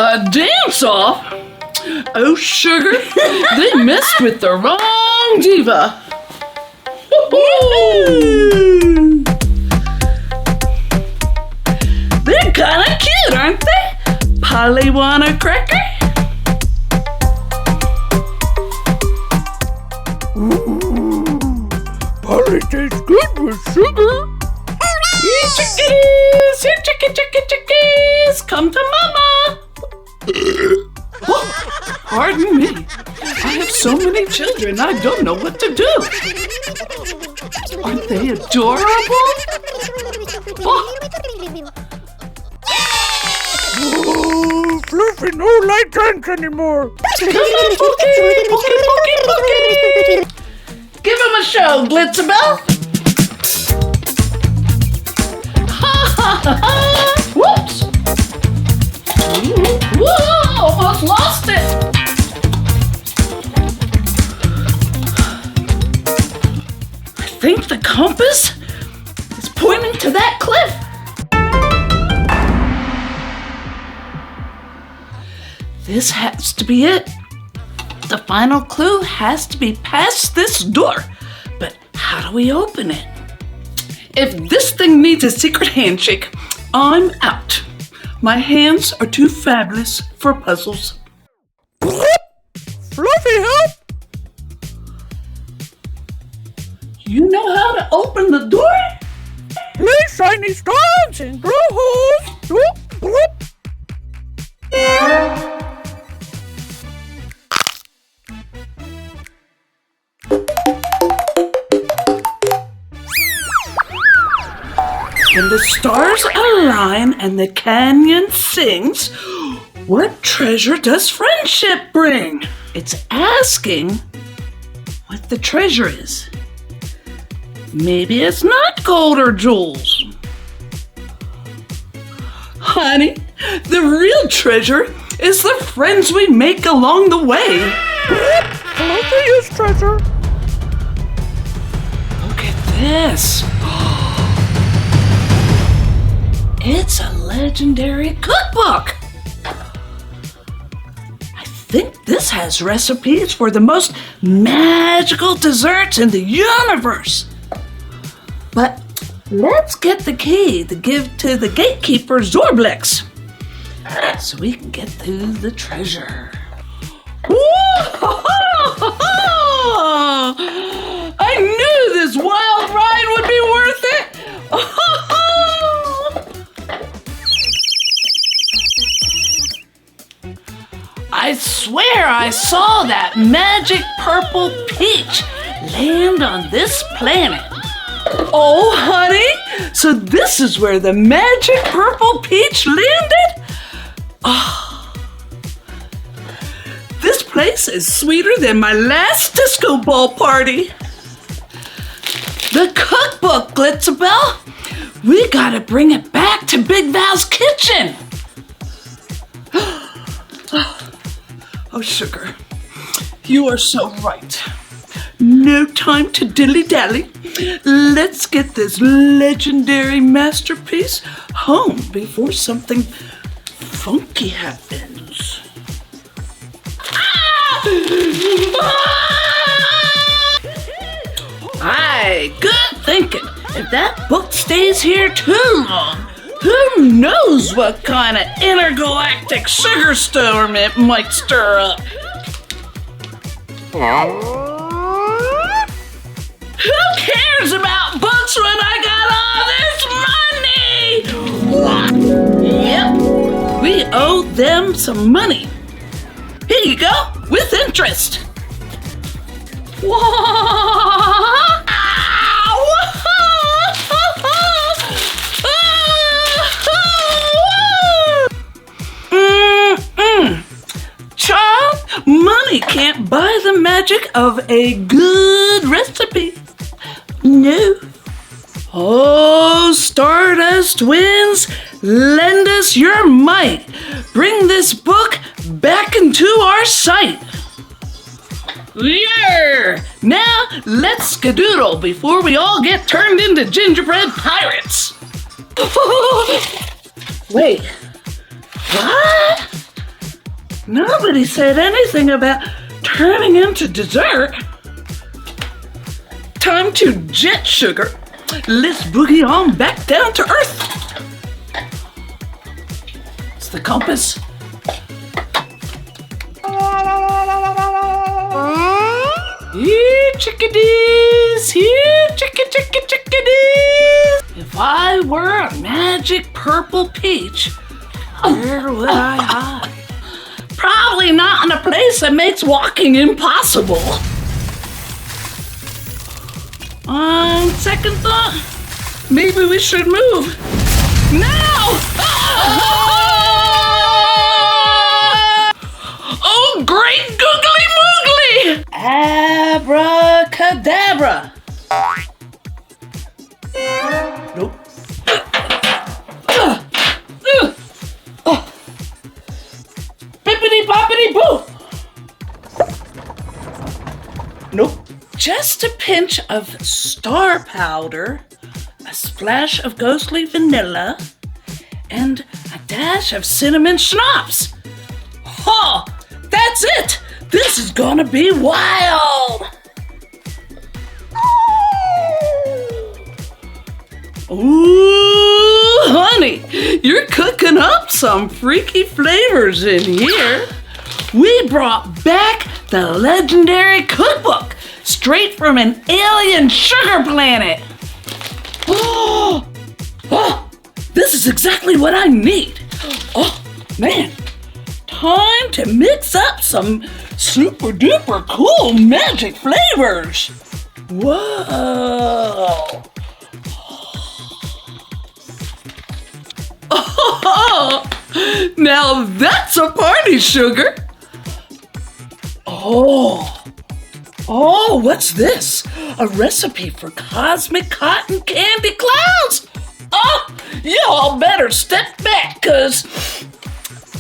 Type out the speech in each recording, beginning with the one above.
A dance-off? Oh, sugar, they messed with the wrong diva. They're kinda cute, aren't they? Polly want a cracker? Polly tastes good with sugar. Here, chickies! Here, chickies! Come to mama! Oh, pardon me. I have so many children, I don't know what to do. Aren't they adorable? Oh. Oh, Fluffy, no light dance anymore. Come on, Pookie! Give him a show, Glitzabel! Whoops! Whoa! Almost lost it! I think the compass is pointing to that cliff. This has to be it. The final clue has to be past this door. But how do we open it? If this thing needs a secret handshake, I'm out. My hands are too fabulous for puzzles. Fluffy, help! You know how to open the door? Place shiny stones and blow holes. Whoop, whoop. When the stars align and the canyon sings, what treasure does friendship bring? It's asking what the treasure is. Maybe it's not gold or jewels. Honey, the real treasure is the friends we make along the way. Fluffy is treasure. Look at this. It's a legendary cookbook. I think this has recipes for the most magical desserts in the universe. But let's get the key to give to the gatekeeper Zorblex so we can get to the treasure. I knew this wild ride would be worth it. I swear I saw that magic purple peach land on this planet. Oh, honey, so this is where the magic purple peach landed? Oh, this place is sweeter than my last disco ball party. The cookbook, Glitzabel. We gotta bring it back to Big Val's kitchen. Oh, sugar, you are so right. No time to dilly-dally. Let's get this legendary masterpiece home before something funky happens. Aye, good thinking. If that book stays here too long, who knows what kind of intergalactic sugar storm it might stir up. Who cares about books when I got all this money? Yep, we owe them some money. Here you go, with interest. Child, money can't buy the magic of a good recipe. No. Oh, Stardust Winds, lend us your might. Bring this book back into our sight. Yeah! Now, let's skedoodle before we all get turned into gingerbread pirates. Wait, what? Nobody said anything about turning into dessert. Time to jet sugar. Let's boogie on back down to earth. It's the compass. Here, chickadees! Here, chickadees! If I were a magic purple peach, where would I hide? Probably not in a place that makes walking impossible. On second thought, maybe we should move. Now! Oh, great googly moogly! Abracadabra. Nope. Bippity boppity boo. Nope. Just a pinch of star powder, a splash of ghostly vanilla, and a dash of cinnamon schnapps. Oh, that's it! This is gonna be wild! Ooh, honey, you're cooking up some freaky flavors in here. We brought back the legendary Cookbook, straight from an alien sugar planet. Oh, this is exactly what I need. Oh, man. Time to mix up some super duper cool magic flavors. Whoa. Oh, now that's a party, sugar. Oh, what's this? A recipe for cosmic cotton candy clouds? Oh, y'all better step back, 'cause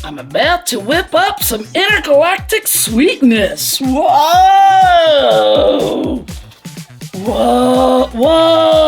I'm about to whip up some intergalactic sweetness. Whoa! Whoa! Whoa!